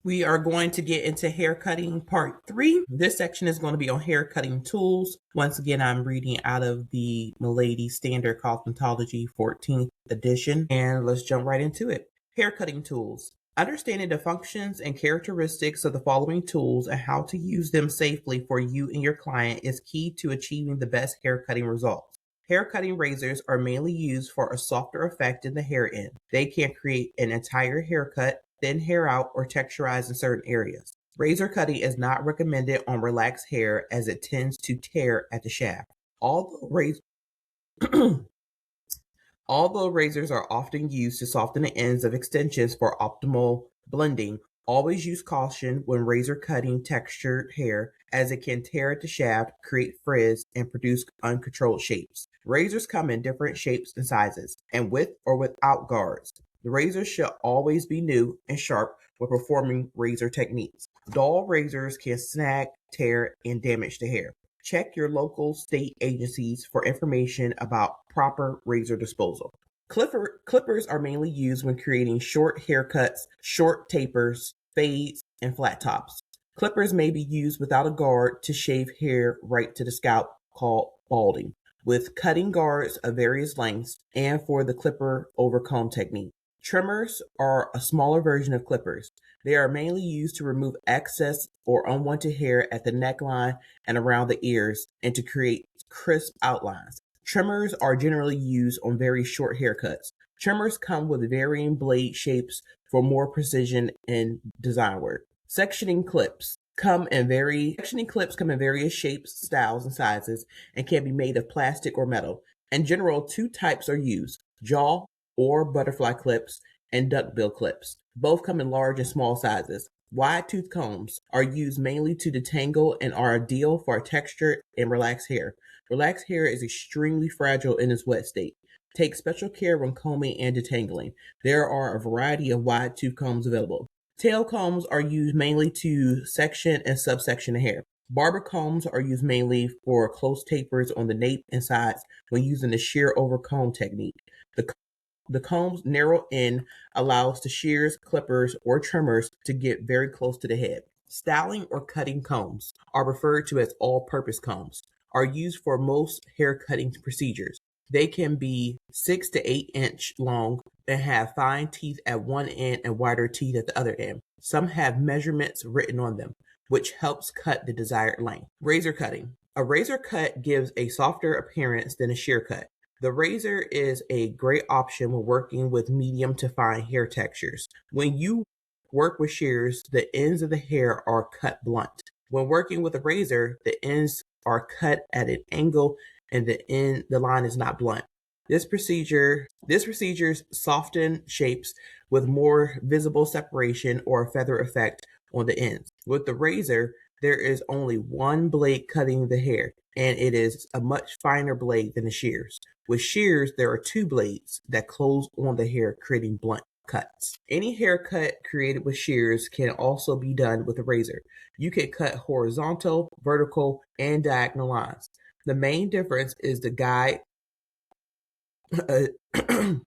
We are going to get into hair cutting part 3. This section is going to be on hair cutting tools. Once again, I'm reading out of the Milady Standard Cosmetology 14th edition, and let's jump right into it. Hair cutting tools. Understanding the functions and characteristics of the following tools and how to use them safely for you and your client is key to achieving the best hair cutting results. Hair cutting razors are mainly used for a softer effect in the hair end. They can create an entire haircut, thin hair out, or texturize in certain areas. Razor cutting is not recommended on relaxed hair as it tends to tear at the shaft. Although razors are often used to soften the ends of extensions for optimal blending, always use caution when razor cutting textured hair, as it can tear at the shaft, create frizz, and produce uncontrolled shapes. Razors come in different shapes and sizes, and with or without guards. The razor should always be new and sharp when performing razor techniques. Dull razors can snag, tear, and damage the hair. Check your local state agencies for information about proper razor disposal. Clippers are mainly used when creating short haircuts, short tapers, fades, and flat tops. Clippers may be used without a guard to shave hair right to the scalp, called balding, with cutting guards of various lengths, and for the clipper over comb technique. Trimmers are a smaller version of clippers. They are mainly used to remove excess or unwanted hair at the neckline and around the ears and to create crisp outlines. Trimmers are generally used on very short haircuts. Trimmers come with varying blade shapes for more precision and design work. Sectioning clips come in various shapes, styles, and sizes and can be made of plastic or metal. In general, two types are used: jaw or butterfly clips and duckbill clips. Both come in large and small sizes. Wide tooth combs are used mainly to detangle and are ideal for textured and relaxed hair. Relaxed hair is extremely fragile in its wet state. Take special care when combing and detangling. There are a variety of wide tooth combs available. Tail combs are used mainly to section and subsection the hair. Barber combs are used mainly for close tapers on the nape and sides when using the shear over comb technique. The comb's narrow end allows the shears, clippers, or trimmers to get very close to the head. Styling or cutting combs are referred to as all-purpose combs, are used for most hair cutting procedures. They can be 6 to 8 inch long and have fine teeth at one end and wider teeth at the other end. Some have measurements written on them, which helps cut the desired length. Razor cutting. A razor cut gives a softer appearance than a shear cut. The razor is a great option when working with medium to fine hair textures. When you work with shears, the ends of the hair are cut blunt. When working with a razor, the ends are cut at an angle and the line is not blunt. This procedure soften shapes with more visible separation or a feather effect on the ends. With the razor, there is only one blade cutting the hair, and it is a much finer blade than the shears. With shears, there are two blades that close on the hair, creating blunt cuts. Any haircut created with shears can also be done with a razor. You can cut horizontal, vertical, and diagonal lines. The main difference is the guide The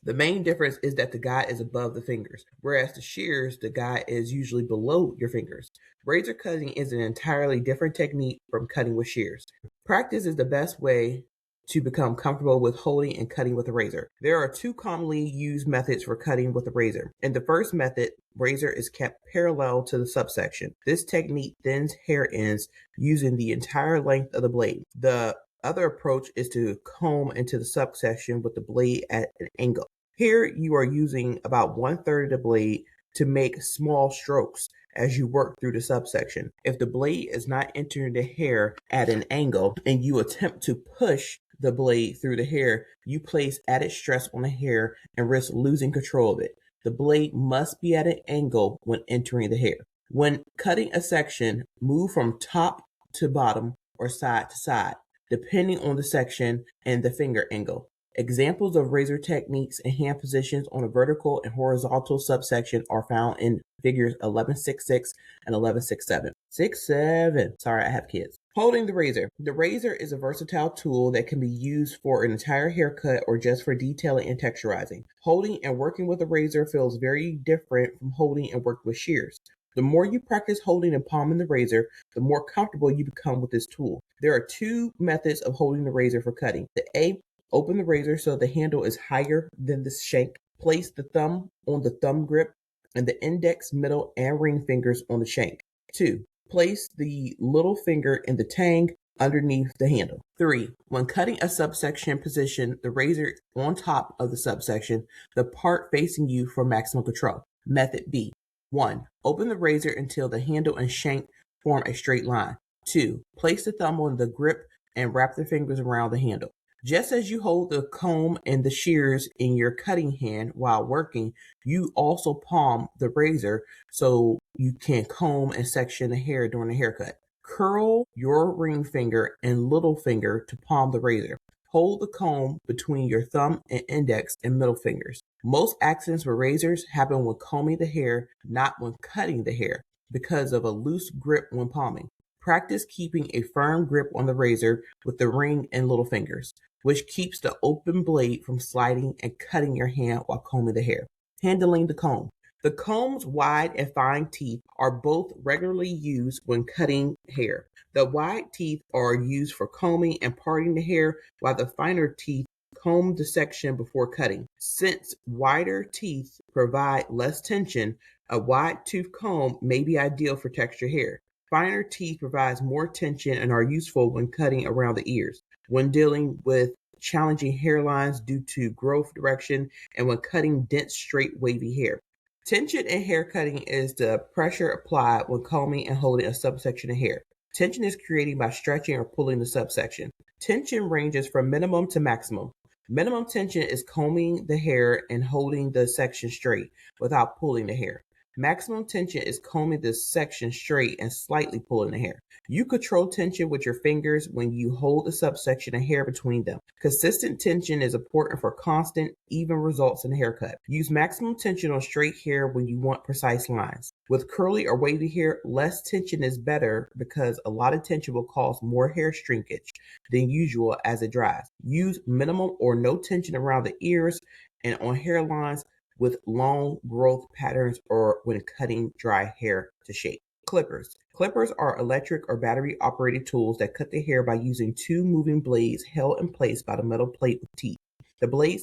main difference is that the guide is above the fingers, whereas the shears, the guide is usually below your fingers. Razor cutting is an entirely different technique from cutting with shears. Practice is the best way to become comfortable with holding and cutting with a razor. There are two commonly used methods for cutting with a razor. In the first method, razor is kept parallel to the subsection. This technique thins hair ends using the entire length of the blade. The other approach is to comb into the subsection with the blade at an angle. Here you are using about 1/3 of the blade to make small strokes as you work through the subsection. If the blade is not entering the hair at an angle and you attempt to push the blade through the hair, you place added stress on the hair and risk losing control of it. The blade must be at an angle when entering the hair. When cutting a section, move from top to bottom or side to side, depending on the section and the finger angle. Examples of razor techniques and hand positions on a vertical and horizontal subsection are found in figures 11.6.6 and 11.6.7. 6.7. Sorry, I have kids. Holding the razor. The razor is a versatile tool that can be used for an entire haircut or just for detailing and texturizing. Holding and working with a razor feels very different from holding and working with shears. The more you practice holding and palming the razor, the more comfortable you become with this tool. There are two methods of holding the razor for cutting. The A, open the razor so the handle is higher than the shank. Place the thumb on the thumb grip and the index, middle, and ring fingers on the shank. 2. Place the little finger in the tang underneath the handle. 3. When cutting a subsection, position the razor on top of the subsection, the part facing you for maximum control. Method B. 1. Open the razor until the handle and shank form a straight line. 2. Place the thumb on the grip and wrap the fingers around the handle. Just as you hold the comb and the shears in your cutting hand while working, you also palm the razor so you can comb and section the hair during the haircut. Curl your ring finger and little finger to palm the razor. Hold the comb between your thumb and index and middle fingers. Most accidents with razors happen when combing the hair, not when cutting the hair, because of a loose grip when palming. Practice keeping a firm grip on the razor with the ring and little fingers, which keeps the open blade from sliding and cutting your hand while combing the hair. Handling the comb. The comb's wide and fine teeth are both regularly used when cutting hair. The wide teeth are used for combing and parting the hair, while the finer teeth comb the section before cutting. Since wider teeth provide less tension, a wide tooth comb may be ideal for textured hair. Finer teeth provides more tension and are useful when cutting around the ears, when dealing with challenging hairlines due to growth direction, and when cutting dense, straight, wavy hair. Tension in hair cutting is the pressure applied when combing and holding a subsection of hair. Tension is created by stretching or pulling the subsection. Tension ranges from minimum to maximum. Minimum tension is combing the hair and holding the section straight without pulling the hair. Maximum tension is combing the section straight and slightly pulling the hair. You control tension with your fingers when you hold the subsection of hair between them. Consistent tension is important for constant, even results in the haircut. Use maximum tension on straight hair when you want precise lines. With curly or wavy hair, less tension is better because a lot of tension will cause more hair shrinkage than usual as it dries. Use minimum or no tension around the ears and on hairlines with long growth patterns or when cutting dry hair to shape. Clippers. Clippers are electric or battery operated tools that cut the hair by using two moving blades held in place by the metal plate with teeth. The blade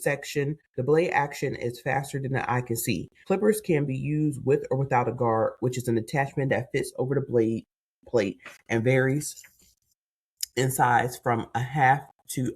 action is faster than the eye can see. Clippers can be used with or without a guard, which is an attachment that fits over the blade plate and varies in size from a half to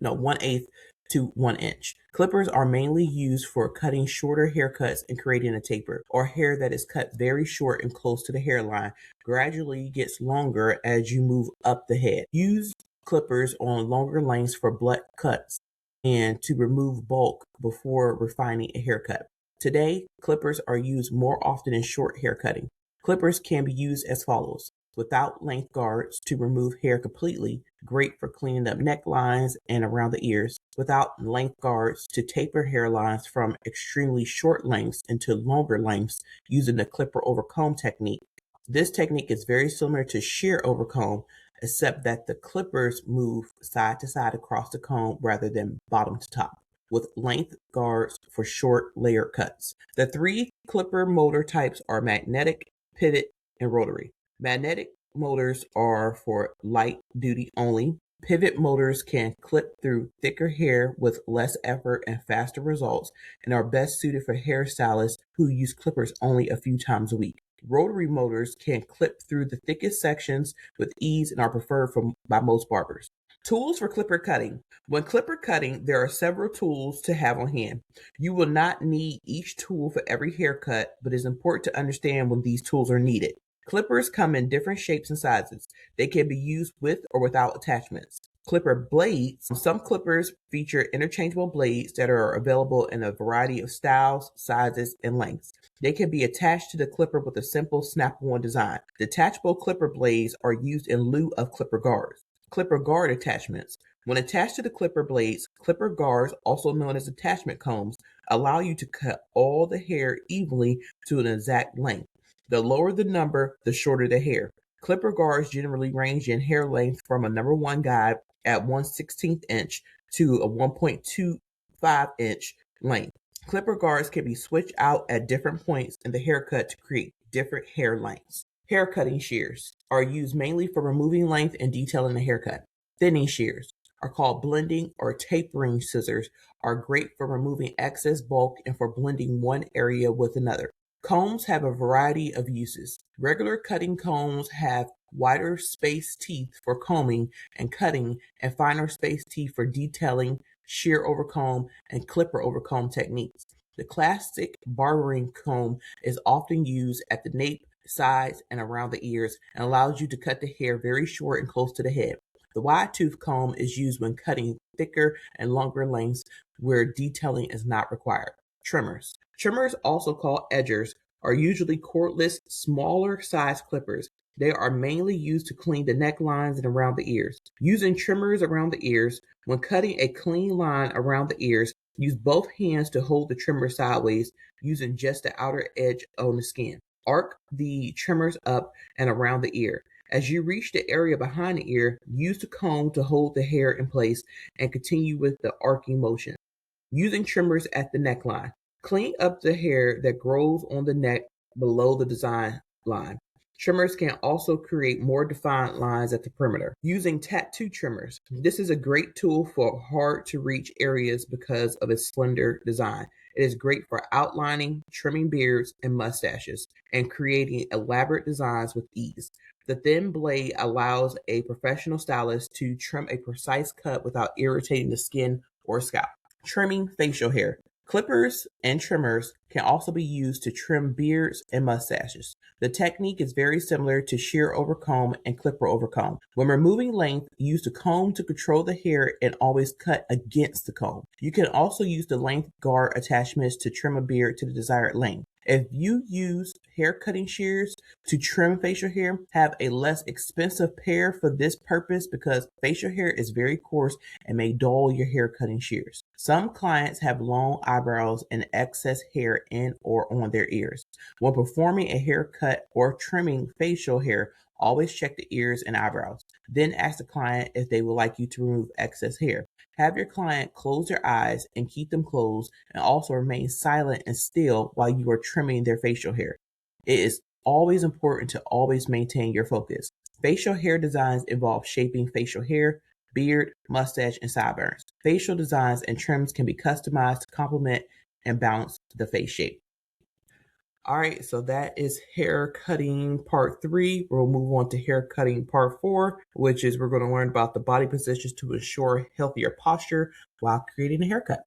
1/8 to 1 inch. Clippers are mainly used for cutting shorter haircuts and creating a taper, or hair that is cut very short and close to the hairline gradually gets longer as you move up the head. Use clippers on longer lengths for blunt cuts and to remove bulk before refining a haircut. Today, clippers are used more often in short hair cutting. Clippers can be used as follows: without length guards to remove hair completely, great for cleaning up necklines and around the ears. Without length guards to taper hairlines from extremely short lengths into longer lengths using the clipper over comb technique. This technique is very similar to shear over comb, except that the clippers move side to side across the comb rather than bottom to top, with length guards for short layer cuts. The three clipper motor types are magnetic, pivot, and rotary. Magnetic motors are for light duty only. Pivot motors can clip through thicker hair with less effort and faster results and are best suited for hairstylists who use clippers only a few times a week. Rotary motors can clip through the thickest sections with ease and are preferred by most barbers. Tools for clipper cutting. When clipper cutting, there are several tools to have on hand. You will not need each tool for every haircut, but it's important to understand when these tools are needed. Clippers come in different shapes and sizes. They can be used with or without attachments. Clipper blades. Some clippers feature interchangeable blades that are available in a variety of styles, sizes, and lengths. They can be attached to the clipper with a simple snap-on design. Detachable clipper blades are used in lieu of clipper guards. Clipper guard attachments. When attached to the clipper blades, clipper guards, also known as attachment combs, allow you to cut all the hair evenly to an exact length. The lower the number, the shorter the hair. Clipper guards generally range in hair length from a number 1 guide at 1/16 inch to a 1.25 inch length. Clipper guards can be switched out at different points in the haircut to create different hair lengths. Hair cutting shears are used mainly for removing length and detailing the haircut. Thinning shears are called blending or tapering scissors, are great for removing excess bulk and for blending one area with another. Combs have a variety of uses. Regular cutting combs have wider spaced teeth for combing and cutting and finer spaced teeth for detailing, shear over comb, and clipper over comb techniques. The classic barbering comb is often used at the nape, sides, and around the ears and allows you to cut the hair very short and close to the head. The wide tooth comb is used when cutting thicker and longer lengths where detailing is not required. Trimmers. Trimmers, also called edgers, are usually cordless, smaller size clippers. They are mainly used to clean the necklines and around the ears. Using trimmers around the ears, when cutting a clean line around the ears, use both hands to hold the trimmer sideways, using just the outer edge on the skin. Arc the trimmers up and around the ear. As you reach the area behind the ear, use the comb to hold the hair in place and continue with the arcing motion. Using trimmers at the neckline. Clean up the hair that grows on the neck below the design line. Trimmers can also create more defined lines at the perimeter. Using tattoo trimmers. This is a great tool for hard to reach areas because of its slender design. It is great for outlining, trimming beards and mustaches, and creating elaborate designs with ease. The thin blade allows a professional stylist to trim a precise cut without irritating the skin or scalp. Trimming facial hair. Clippers and trimmers can also be used to trim beards and mustaches. The technique is very similar to shear over comb and clipper over comb. When removing length, use the comb to control the hair and always cut against the comb. You can also use the length guard attachments to trim a beard to the desired length. If you use hair cutting shears to trim facial hair, have a less expensive pair for this purpose because facial hair is very coarse and may dull your hair cutting shears. Some clients have long eyebrows and excess hair in or on their ears. When performing a haircut or trimming facial hair, always check the ears and eyebrows. Then ask the client if they would like you to remove excess hair. Have your client close their eyes and keep them closed, and also remain silent and still while you are trimming their facial hair. It is always important to always maintain your focus. Facial hair designs involve shaping facial hair, beard, mustache, and sideburns. Facial designs and trims can be customized to complement and balance the face shape. All right, so that is hair cutting part 3. We'll move on to hair cutting part 4, which is we're going to learn about the body positions to ensure healthier posture while creating a haircut.